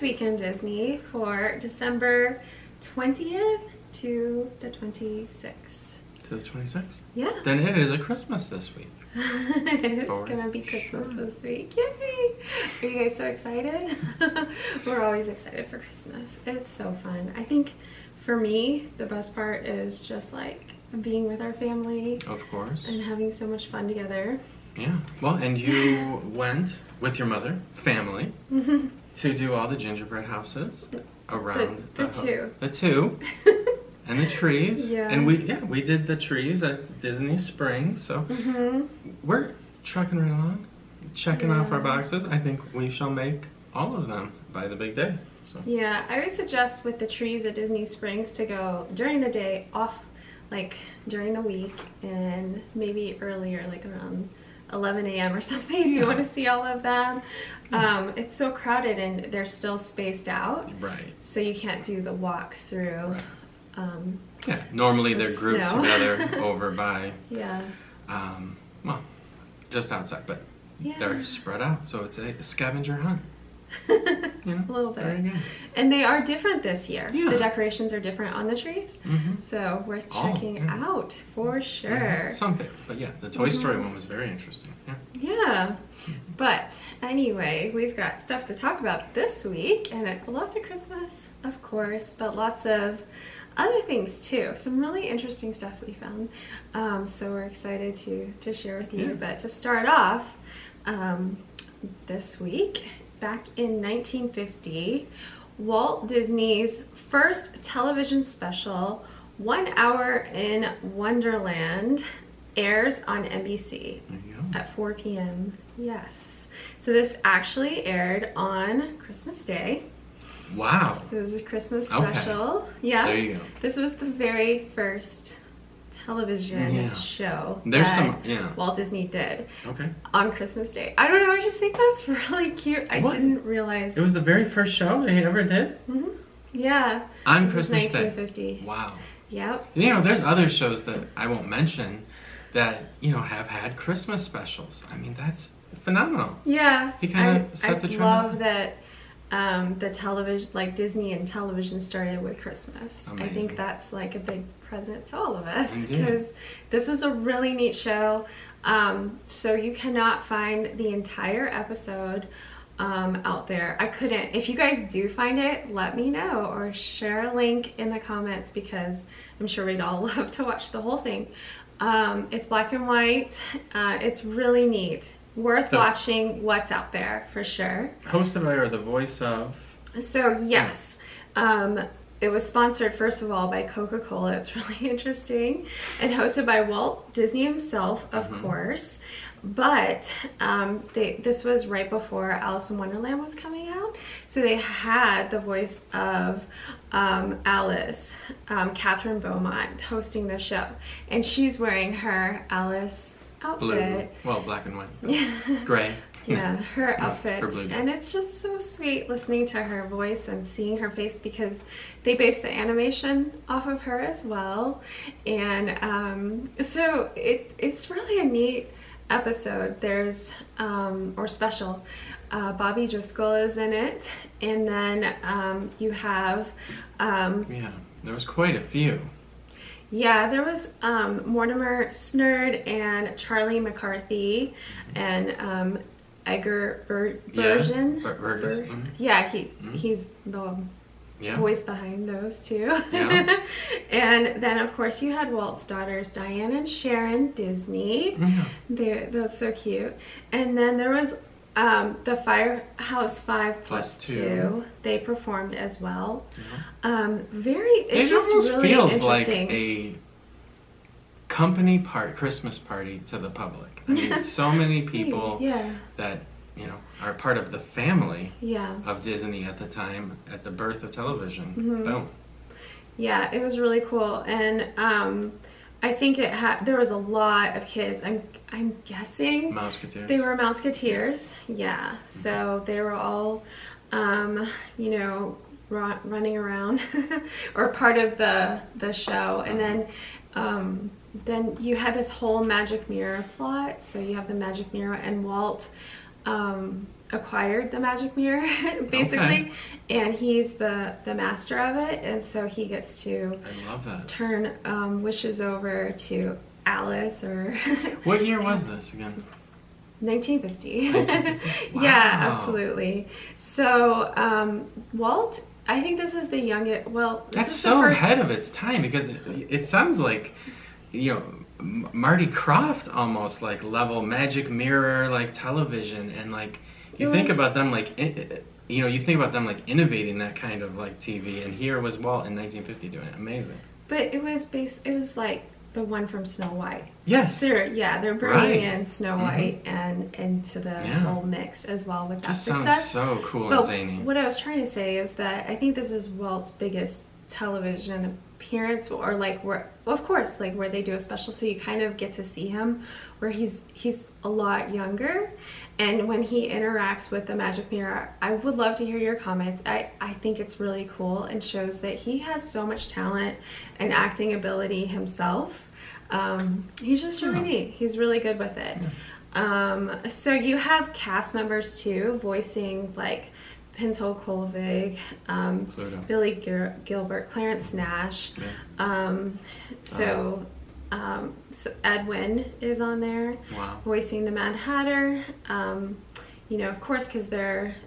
this week in Disney for December 20th to the 26th. To the 26th? Yeah. Then it is a Christmas this week. It is going to be Christmas this week. Yay! Are you guys so excited? We're always excited for Christmas. It's so fun. I think for me, the best part is just like being with our family. Of course. And having so much fun together. Yeah. Well, and you went with your mother, family, to do all the gingerbread houses around the two. The two. And the trees. Yeah. And we did the trees at Disney Springs. So we're trucking right along, checking off our boxes. I think we shall make all of them by the big day. So. Yeah, I would suggest with the trees at Disney Springs to go during the day, off like during the week, and maybe earlier, like around 11 a.m. or something, if you want to see all of them. It's so crowded and they're still spaced out. Right. So you can't do the walk through. Yeah, normally they're grouped snow. together over by, Yeah. well, just outside, but they're spread out, so it's a scavenger hunt. You know, a little bit. very good. And they are different this year. Yeah. The decorations are different on the trees. So worth checking out for sure. Something, but yeah, the Toy Story one was very interesting. Yeah. But anyway, we've got stuff to talk about this week, and lots of Christmas, of course, but lots of other things too. Some really interesting stuff we found. So we're excited to share with you. But to start off, this week, back in 1950, Walt Disney's first television special, 1 Hour in Wonderland, airs on NBC at 4 p.m. Yes. So this actually aired on Christmas Day. Wow. So it was a Christmas special. Yeah. There you go. This was the very first television show There's that Walt Disney did Okay. on Christmas Day. I don't know, I just think that's really cute. I didn't realize. It was the very first show they ever did? Yeah. On This Christmas was 1950. Day. Wow. Yep. You know, there's other shows that I won't mention that, you know, have had Christmas specials. I mean, that's phenomenal. Yeah. He kind of set the trend. I love that the television, like Disney and television started with Christmas. Amazing. I think that's like a big present to all of us because this was a really neat show. So you cannot find the entire episode out there. I couldn't. If you guys do find it, let me know or share a link in the comments because I'm sure we'd all love to watch the whole thing. It's black and white. It's really neat. Worth watching what's out there for sure. Hosted by or the voice of? So yes, it was sponsored first of all by Coca-Cola. It's really interesting, and hosted by Walt Disney himself, of course. But this was right before Alice in Wonderland was coming out, so they had the voice of Alice, Catherine Beaumont, hosting the show, and she's wearing her Alice outfit. Blue. Well, black and white. Gray. Yeah, her outfit. Her blue and it's just so sweet listening to her voice and seeing her face because they based the animation off of her as well. And so it's really a neat episode. There's, or special, Bobby Driscoll is in it. And then you have... yeah, there was quite a few. Yeah, there was Mortimer Snerd and Charlie McCarthy and Edgar Bergen. Yeah, he's the voice behind those two. Yeah. And then of course you had Walt's daughters Diane and Sharon Disney. That's so cute. And then there was the Firehouse 5+2. They performed as well. It just really feels like interesting. a company Christmas party to the public. I mean, so many people that, you know, are part of the family of Disney at the time, at the birth of television. Boom. Yeah, it was really cool. And I think there was a lot of kids. I'm guessing Mouseketeers. They were Mouseketeers. Yeah. So they were all, you know, running around or part of the show. And then you had this whole magic mirror plot. So you have the magic mirror and Walt acquired the magic mirror, basically, and he's the master of it, and so he gets to turn wishes over to Alice or... What year was this again? 1950. 1950. Wow. Yeah, absolutely. So Walt, I think this is the youngest, well, this that's is so the first... ahead of its time, because it sounds like, you know, Marty Krofft almost, like level magic mirror, like television, and like you think about them like you think about them like innovating that kind of like TV, and here was Walt in 1950 doing it. Amazing. But it was like the one from Snow White. Yes. They're bringing in Snow White and into the whole mix as well with that just success. Sounds so cool and zany. What I was trying to say is that I think this is Walt's biggest television appearance, or like where, of course, like where they do a special, so you kind of get to see him where he's a lot younger, and when he interacts with the magic mirror, I would love to hear your comments. I think it's really cool and shows that he has so much talent and acting ability himself. He's just really neat. He's really good with it. So you have cast members too voicing like Pinto Colvig, Billy Gilbert, Clarence Nash. So Edwin is on there, voicing the Mad Hatter. You know, of course, because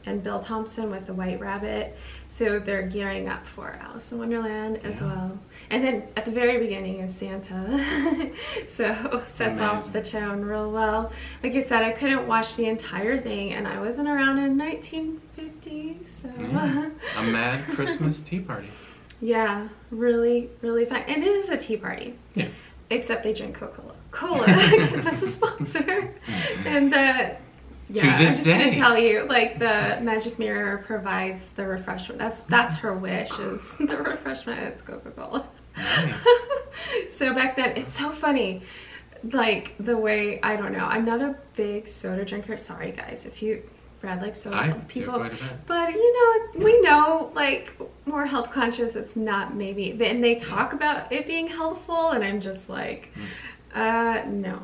and Bill Thompson with the White Rabbit. So they're gearing up for Alice in Wonderland as well. And then at the very beginning is Santa. So sets off the tone real well. Like I said, I couldn't watch the entire thing, and I wasn't around in 1950. So a mad Christmas tea party. Yeah, really, really fun. And it is a tea party. Yeah. Except they drink Coca-Cola because that's a sponsor. And I'm just gonna tell you, like, the magic mirror provides the refreshment. That's her wish, is the refreshment. It's Coca-Cola. Nice. So back then, it's so funny, like the way, I don't know. I'm not a big soda drinker. Sorry guys, if you like soda, people. But you know, we know, like, more health conscious. It's not maybe. And they talk about it being healthful, and I'm just like. No.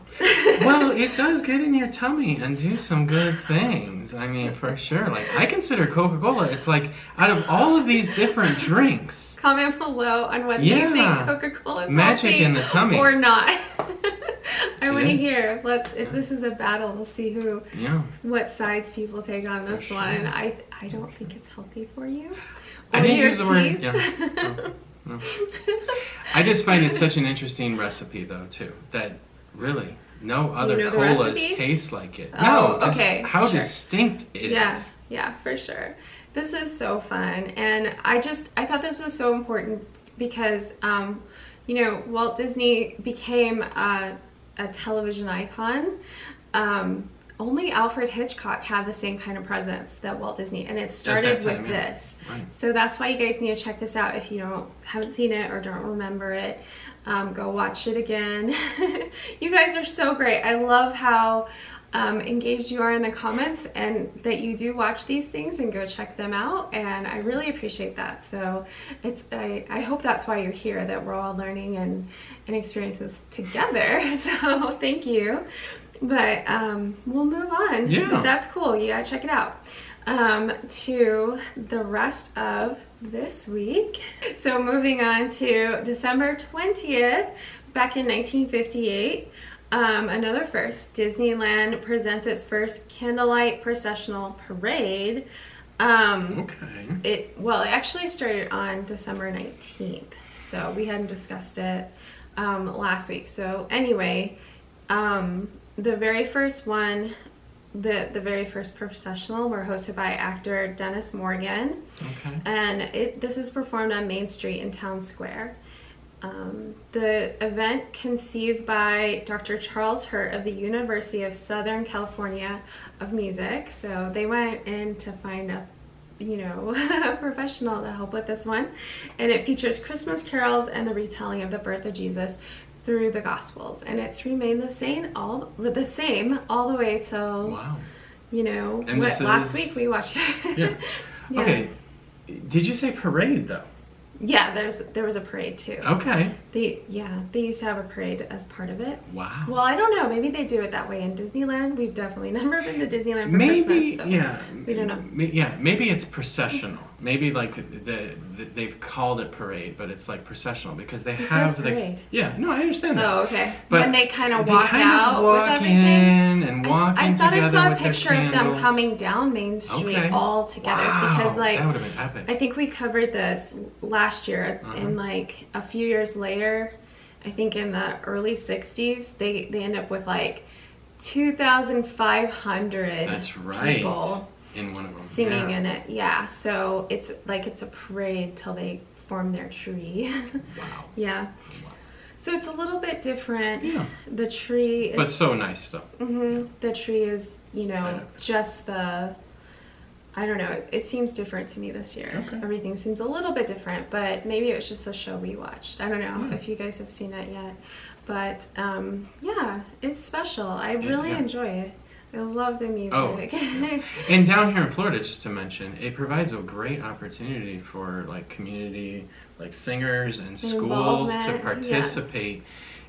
Well, it does get in your tummy and do some good things. I mean, for sure. Like, I consider Coca-Cola, it's like, out of all of these different drinks. Comment below on whether you think Coca-Cola is magic in the tummy or not. I want to hear. This is a battle. We'll see what sides people take on this one. I don't think it's healthy for you. I didn't use the word. No. I just find it such an interesting recipe, though, too. That really no other colas taste like it. Oh, no, just how distinct it is. Yeah, for sure. This is so fun, and I thought this was so important because, you know, Walt Disney became a television icon. Only Alfred Hitchcock had the same kind of presence that Walt Disney, and it started with this. Right. So that's why you guys need to check this out if you haven't seen it or don't remember it. Go watch it again. You guys are so great. I love how engaged you are in the comments, and that you do watch these things and go check them out, and I really appreciate that. So I hope that's why you're here, that we're all learning and experiencing this together. So thank you. But we'll move on. Yeah. But that's cool. You gotta check it out. To the rest of this week. So moving on to December 20th, back in 1958. Another first. Disneyland presents its first Candlelight Processional Parade. It actually started on December 19th. So we hadn't discussed it last week. So anyway, the very first one, the very first processional were hosted by actor Dennis Morgan. And this is performed on Main Street in Town Square. The event, conceived by Dr. Charles Hurt of the University of Southern California of Music. So they went in to find a professional to help with this one. And it features Christmas carols and the retelling of the birth of Jesus through the Gospels, and it's remained the same all the way till last week we watched it. Okay, did you say parade though? Yeah, there was a parade too. Okay. They used to have a parade as part of it. Wow. Well, I don't know. Maybe they do it that way in Disneyland. We've definitely never been to Disneyland for Christmas. So we don't know. Yeah, maybe it's processional. Maybe like they've called it parade, but it's like processional because they have the parade. Yeah, no, I understand that. Oh, okay. But when they kind of walk out with everything. And I thought I saw a with picture of them coming down Main Street all together because that would have been epic. I think we covered this last year and like a few years later, I think in the early 60s, they end up with like 2,500 That's right. people in one of them singing in it. Yeah, so it's like it's a parade till they form their tree. Wow. Yeah. Wow. So it's a little bit different. Yeah. The tree is... But so nice stuff. The tree is, just the... I don't know. It seems different to me this year. Okay. Everything seems a little bit different, but maybe it was just the show we watched. I don't know if you guys have seen it yet. But, it's special. I really enjoy it. I love the music. Oh, and down here in Florida, just to mention, it provides a great opportunity for like community, like singers and schools to participate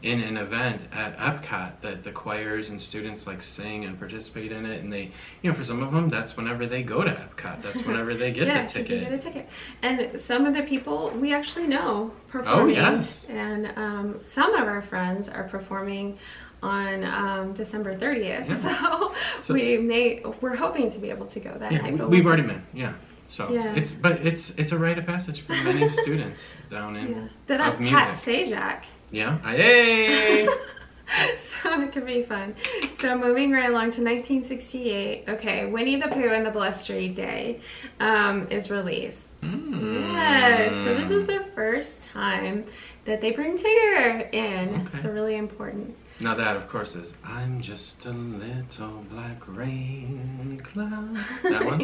in an event at Epcot that the choirs and students like sing and participate in it. And they, for some of them, that's whenever they go to Epcot. That's whenever they get the ticket. You get a ticket. And some of the people we actually know performing. Oh, yes. And some of our friends are performing on December 30th. Yeah. So we're hoping to be able to go that night. We've already been, So it's a rite of passage for many students down in That's Pat Sajak. Yeah. Yay! So it could be fun. So moving right along to 1968. Okay, Winnie the Pooh and the Blustery Day is released. Yes, so this is the first time that they bring Tigger in. Okay. So really important. Now that, of course, is I'm just a little black rain cloud. That one?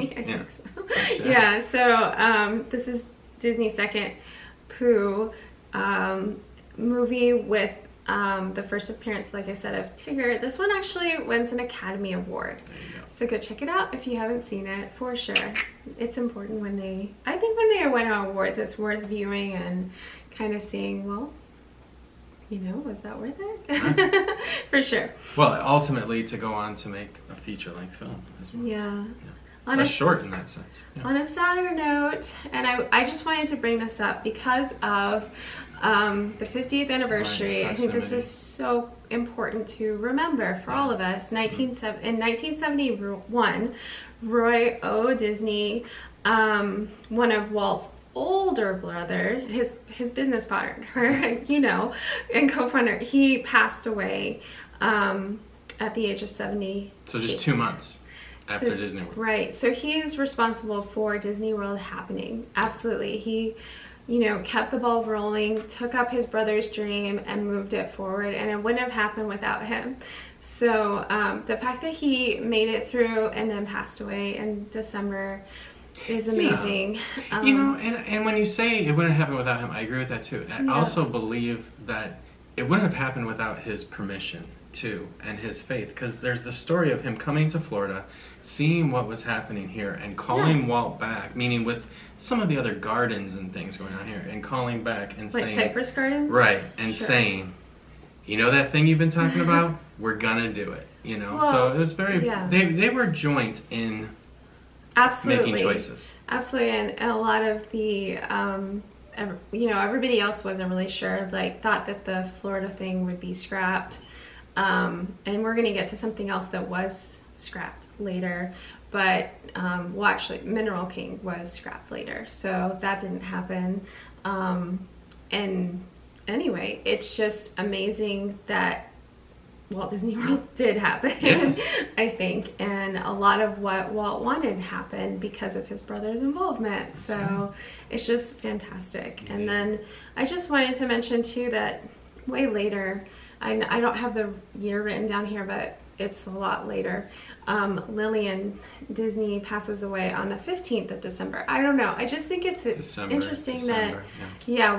Yeah, so this is Disney's second Pooh movie with the first appearance, like I said, of Tigger. This one actually wins an Academy Award. There you go. So go check it out if you haven't seen it, for sure. It's important when they win awards, it's worth viewing and kind of seeing, well, was that worth it? For sure. Well, ultimately to go on to make a feature-length film as well. Yeah. On short in that sense. Yeah. On a sadder note, and I just wanted to bring this up because of the 50th anniversary. I think this is so important to remember for all of us. In 1971, Roy O. Disney, one of Walt's older brother, his business partner, and co-founder, he passed away at the age of 70. So just 2 months after Disney World. Right. So he is responsible for Disney World happening. Absolutely. He, kept the ball rolling, took up his brother's dream and moved it forward, and it wouldn't have happened without him. So the fact that he made it through and then passed away in December is amazing. Yeah. And when you say it wouldn't happen without him, I agree with that too. I also believe that it wouldn't have happened without his permission too, and his faith, because there's the story of him coming to Florida, seeing what was happening here, and calling Walt back, meaning with some of the other gardens and things going on here, and calling back and saying... Like Cypress Gardens? Right, and saying, that thing you've been talking about? We're gonna do it, Well, so it was very... They were joint in making choices. Absolutely, and a lot of the... everybody else wasn't really sure, thought that the Florida thing would be scrapped. And we're going to get to something else that was scrapped later, but actually Mineral King was scrapped later, so that didn't happen. And anyway, it's just amazing that Walt Disney World did happen, I think, and a lot of what Walt wanted happened because of his brother's involvement, so it's just fantastic. And then I just wanted to mention too that way later, I don't have the year written down here, but it's a lot later. Lillian Disney passes away on the 15th of December. I don't know. I just think it's interesting that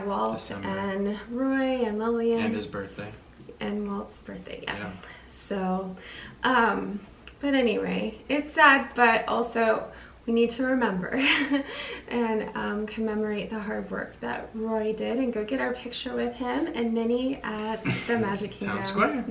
Walt and Roy and Lillian. And his birthday. And Walt's birthday, So, but anyway, it's sad, but also we need to remember and commemorate the hard work that Roy did, and go get our picture with him and Minnie at the Magic Kingdom. Town Square.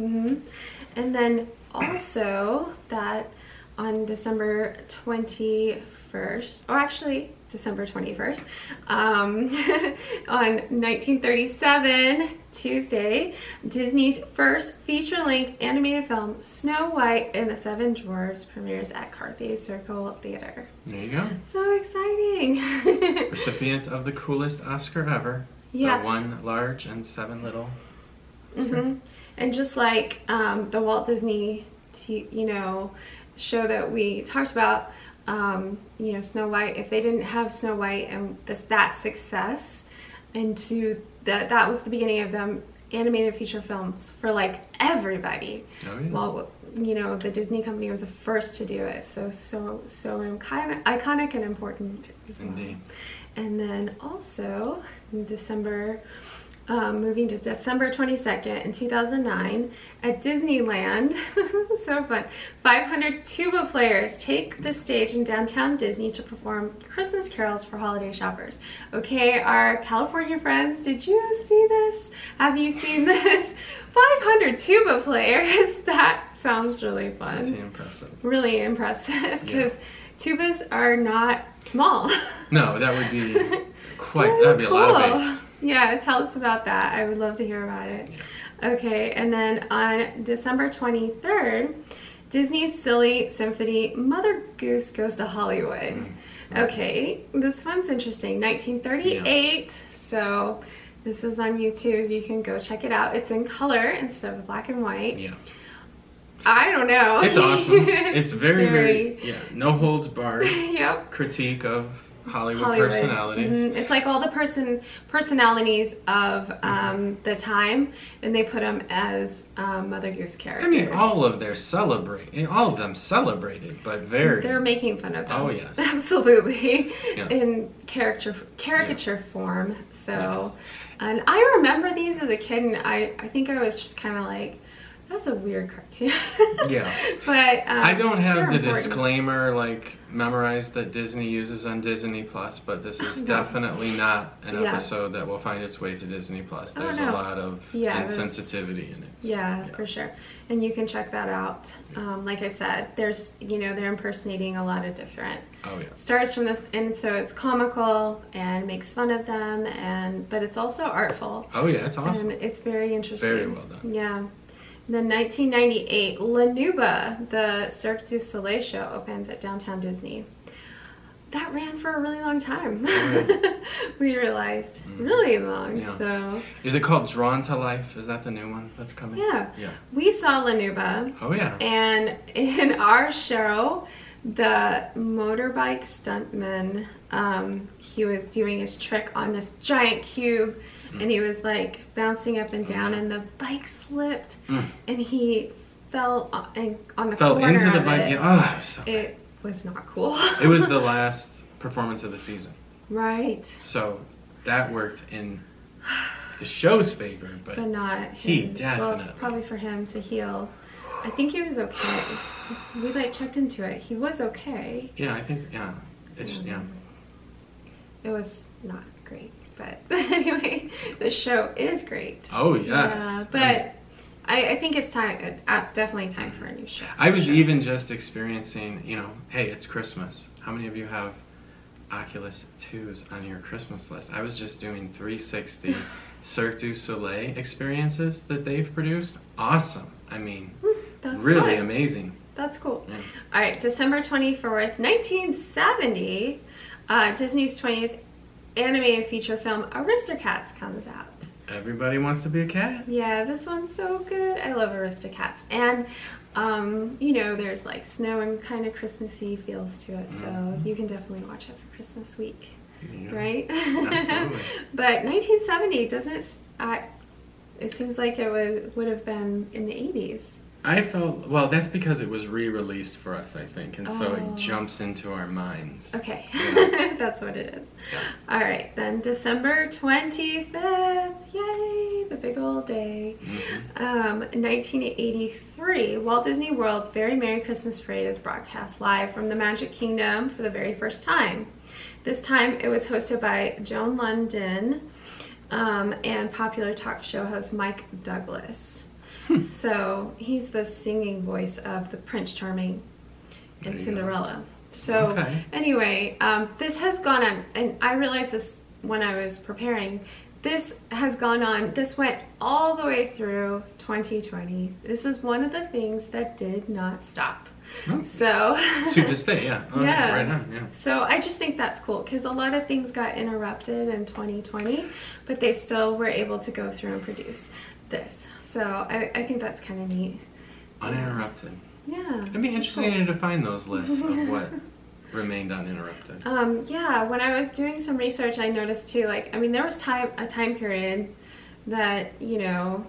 And then also that on December 21st, or actually December 21st, on 1937, Tuesday, Disney's first feature-length animated film, Snow White and the Seven Dwarfs, premieres at Carthay Circle Theater. There you go. So exciting. Recipient of the coolest Oscar ever. Yeah. The 1 large and 7 little. And just like the Walt Disney, show that we talked about, Snow White, if they didn't have Snow White and that success, and that was the beginning of them animated feature films for like everybody. Oh, yeah. Well, the Disney company was the first to do it, so kind of iconic and important as well. Indeed. And then also in moving to December 22nd in 2009 at Disneyland, so fun, 500 tuba players take the stage in downtown Disney to perform Christmas carols for holiday shoppers. Okay, our California friends, did you see this? Have you seen this? 500 tuba players, that sounds really fun. Pretty impressive. Really impressive, because tubas are not small. No, that would be that'd be a lot of bass. Yeah, tell us about that. I would love to hear about it. Yeah. Okay, and then on December 23rd, Disney's silly symphony, Mother Goose Goes to Hollywood. Okay, this one's interesting. 1938, so this is on YouTube. You can go check it out. It's in color instead of black and white. Yeah. I don't know. It's awesome. It's very, no holds barred. Yep. Critique of Hollywood personalities. It's like all the personalities of the time, and they put them as Mother Goose characters. I mean, all of them celebrated, but they're making fun of them. Oh yes, absolutely, in caricature form. So, and I remember these as a kid, and I think I was just kind of like, that's a weird cartoon. Yeah. But I don't have the disclaimer memorized that Disney uses on Disney Plus, but this is definitely not an episode that will find its way to Disney Plus. There's a lot of insensitivity in it. So, yeah, for sure. And you can check that out. Like I said, there's they're impersonating a lot of different stars from this, and so it's comical and makes fun of them, but it's also artful. Oh yeah, it's awesome. And it's very interesting. Very well done. Yeah. Then 1998, Nouba, the Cirque du Soleil show, opens at downtown Disney. That ran for a really long time. We realized really long. Yeah. So is it called Drawn to Life? Is that the new one that's coming? Yeah. We saw Nouba. Oh yeah. And in our show, the motorbike stuntman, he was doing his trick on this giant cube, and he was like bouncing up and down, and the bike slipped, and he fell on the corner into the of bike. it. It was not cool. It was the last performance of the season. Right. So that worked in the show's favor, but not him. He definitely. Well, probably for him to heal. I think he was okay. We checked into it. He was okay. Yeah, I think It was not great, but anyway, the show is great. Oh yes. Yeah, but I think it's time. Definitely time for a new show. I was even just experiencing. Hey, it's Christmas. How many of you have Oculus 2s on your Christmas list? I was just doing 360 Cirque du Soleil experiences that they've produced. Awesome. I mean, that's really amazing. That's cool. Yeah. All right, December 24th, 1970, Disney's 20th animated feature film Aristocats comes out. Everybody wants to be a cat. Yeah, this one's so good. I love Aristocats. And, there's snow and kind of Christmassy feels to it, so you can definitely watch it for Christmas week, right? Absolutely. But 1970 doesn't, it seems like it would have been in the 80s. I felt, well, that's because it was re-released for us, I think, and so it jumps into our minds. Okay, Yeah. that's what it is. Yeah. All right, then December 25th, yay, the big old day. 1983, Walt Disney World's Very Merry Christmas Parade is broadcast live from the Magic Kingdom for the very first time. This time it was hosted by Joan London and popular talk show host Mike Douglas. So he's the singing voice of the Prince Charming and Cinderella. So anyway, this has gone on, and I realized this when I was preparing. This has gone on, this went all the way through 2020. This is one of the things that did not stop. Oh. So to this day, yeah. Yeah. Right on, yeah. So I just think that's cool because a lot of things got interrupted in 2020, but they still were able to go through and produce this. So I think that's kind of neat. Uninterrupted. Yeah. It'd be interesting to define those lists of what remained uninterrupted. Yeah, when I was doing some research, I noticed too, like, I mean, there was a time period that, you know,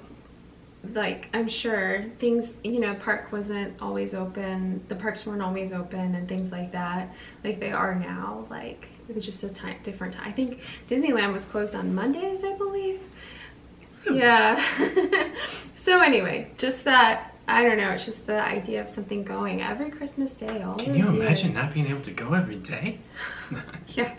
like, I'm sure things, you know, park wasn't always open, the parks weren't always open and things like that, like they are now. Like, it was just a different time. I think Disneyland was closed on Mondays, I believe. Yeah. So anyway, just that, I don't know, it's just the idea of something going every Christmas day, all Can you imagine not being able to go every day? Yeah,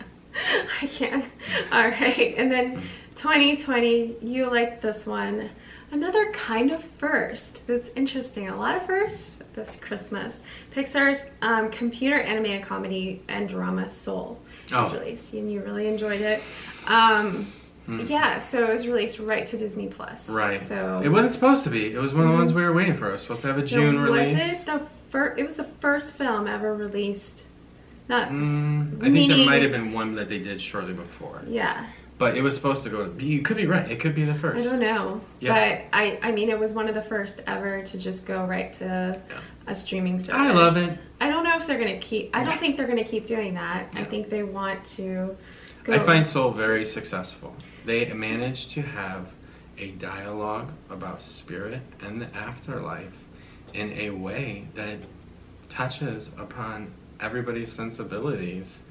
I can. All right, and then 2020, you like this one. Another kind of first that's interesting. A lot of firsts this Christmas. Pixar's computer animated comedy and drama Soul was released, and you really enjoyed it. Yeah, so it was released right to Disney Plus. Right. So it wasn't supposed to be. It was one of the ones we were waiting for. It was supposed to have a June release. Was it the first? It was the first film ever released. Not. I think there might have been one that they did shortly before. Yeah. But it was supposed to go. You could be right. It could be the first. I don't know. Yeah. But I mean, it was one of the first ever to just go right to a streaming service. I love it. I don't know if they're gonna keep. I don't think they're gonna keep doing that. Yeah. I think they want to. Go I find Soul very successful. They managed to have a dialogue about spirit and the afterlife in a way that touches upon everybody's sensibilities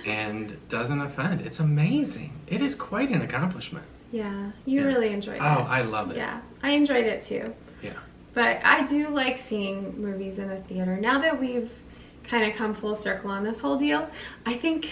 and doesn't offend. It's amazing. It is quite an accomplishment. Yeah, you really enjoyed it. Oh, I love it. Yeah, I enjoyed it too. Yeah. But I do like seeing movies in a theater. Now that we've kind of come full circle on this whole deal, I think,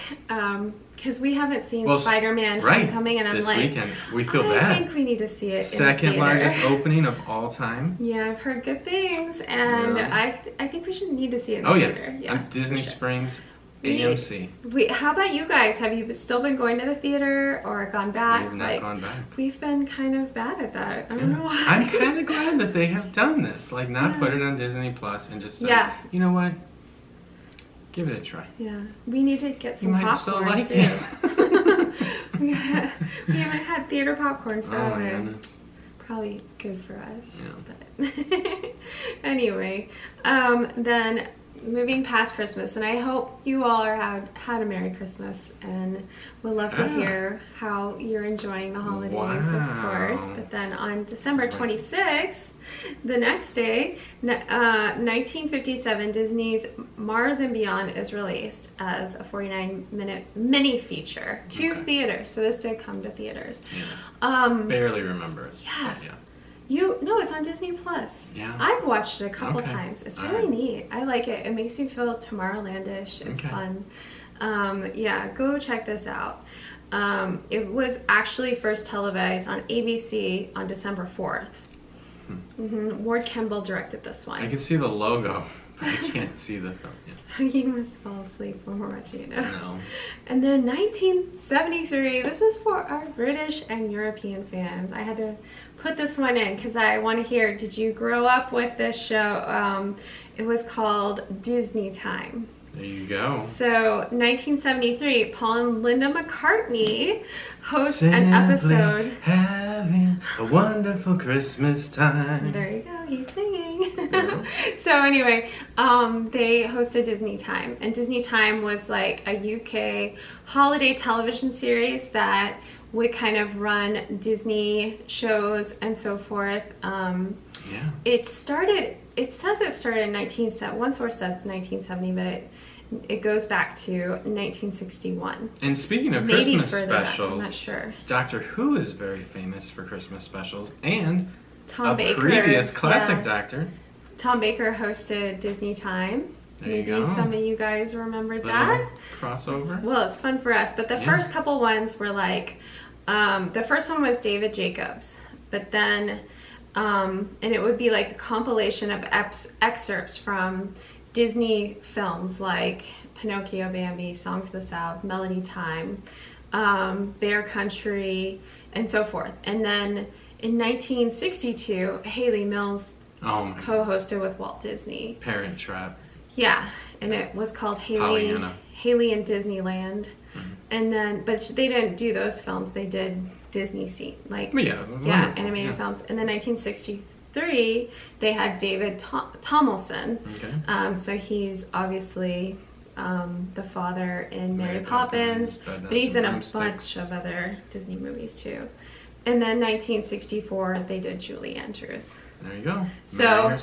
because we haven't seen Spider-Man Homecoming, and I'm this like, weekend. We feel bad. I think we need to see it Second in the largest opening of all time. Yeah, I've heard good things, and I think we should need to see it in the theater. Yes. Yeah, Disney Springs, AMC. How about you guys? Have you still been going to the theater or gone back? We've not gone back. We've been kind of bad at that. I don't know why. I'm kind of glad that they have done this. Like, not put it on Disney Plus and just say, you know what? Give it a try. Yeah, we need to get some popcorn still like too. it. we haven't had theater popcorn forever. Oh my goodness. Probably good for us. Yeah. But anyway, then moving past Christmas, and I hope you all had a Merry Christmas, and would love to hear how you're enjoying the holidays, of course. But then on December 26th, the next day, 1957, Disney's Mars and Beyond is released as a 49-minute mini feature to theaters. So this did come to theaters. Yeah. Barely remember it. Yeah. No, it's on Disney Plus. Yeah. I've watched it a couple times. It's really neat. I like it. It makes me feel Tomorrowlandish. It's fun. Yeah, go check this out. It was actually first televised on ABC on December 4th. Ward Kimball directed this one. I can see the logo, but I can't see the film. You must fall asleep when we're watching it. No. And then 1973, this is for our British and European fans. I had to put this one in because I want to hear, did you grow up with this show? It was called Disney Time. There you go. So 1973, Paul and Linda McCartney host an episode. Having a wonderful Christmas time. There you go, he's singing. So anyway, they hosted Disney Time, and Disney Time was like a UK holiday television series that would kind of run Disney shows and so forth. Yeah. It says it started in 1970. One source says 1970, but it goes back to 1961. And speaking of Christmas specials, I'm not sure. Doctor Who is very famous for Christmas specials, and Tom Baker, previous classic Doctor. Tom Baker hosted Disney Time. Maybe some of you guys remembered that. Crossover. Well, it's fun for us. But the first couple ones were like, the first one was David Jacobs. But then, and it would be like a compilation of excerpts from Disney films like Pinocchio, Bambi, Songs of the South, Melody Time, Bear Country, and so forth. And then in 1962, Haley Mills co-hosted with Walt Disney. Parent Trap. Yeah, and it was called Haley in Disneyland. Mm-hmm. And then, but they didn't do those films. They did Disney animated films. And then 1963, they had David Tomlinson. Okay. So he's obviously the father in Mary Poppins, but he's in a bunch of other Disney movies too. And then 1964, they did Julie Andrews. There you go. So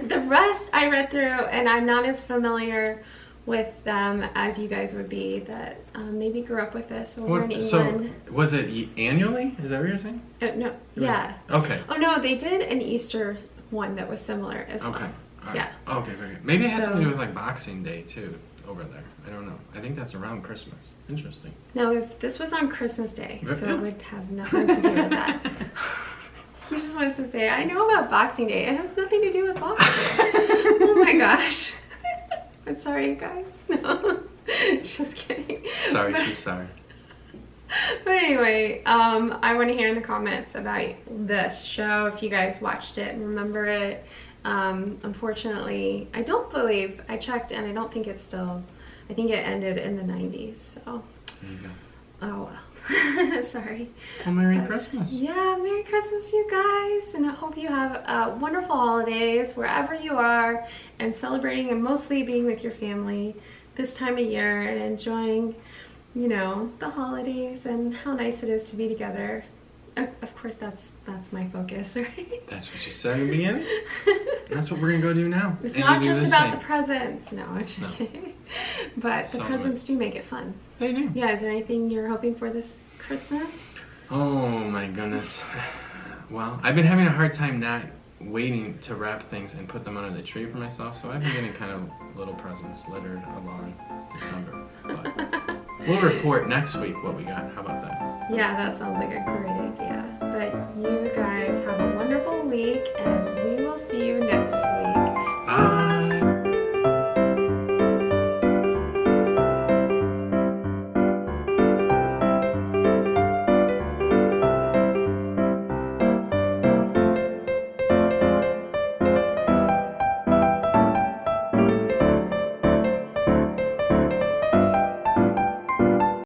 the rest I read through, and I'm not as familiar with them as you guys would be that maybe grew up with this over in England. So was it annually? Is that what you're saying? No. Yeah. Okay. Oh no, they did an Easter one that was similar as well. Okay. Right. Yeah. Okay, very good. Maybe it has something to do with like Boxing Day too over there. I don't know. I think that's around Christmas. Interesting. No, this was on Christmas Day, so it would have nothing to do with that. He just wants to say, I know about Boxing Day. It has nothing to do with boxing. Oh my gosh. I'm sorry, you guys. No, just kidding. Sorry, she's sorry. But anyway, I want to hear in the comments about this show, if you guys watched it and remember it. Unfortunately, I don't believe, I checked and I don't think it's still, I think it ended in the 90s, so. There you go. Oh well. Sorry. Well, Merry Christmas. Yeah, Merry Christmas, you guys. And I hope you have wonderful holidays wherever you are and celebrating and mostly being with your family this time of year and enjoying, you know, the holidays and how nice it is to be together. Of course, that's my focus, right? That's what you said in the beginning. That's what we're going to go do now. It's not just about the presents. No, I'm just kidding. But the presents do make it fun. They do. Yeah, is there anything you're hoping for this Christmas? Oh my goodness. Well, I've been having a hard time not waiting to wrap things and put them under the tree for myself, so I've been getting kind of little presents littered along December. But we'll report next week what we got. How about that? Yeah, that sounds like a great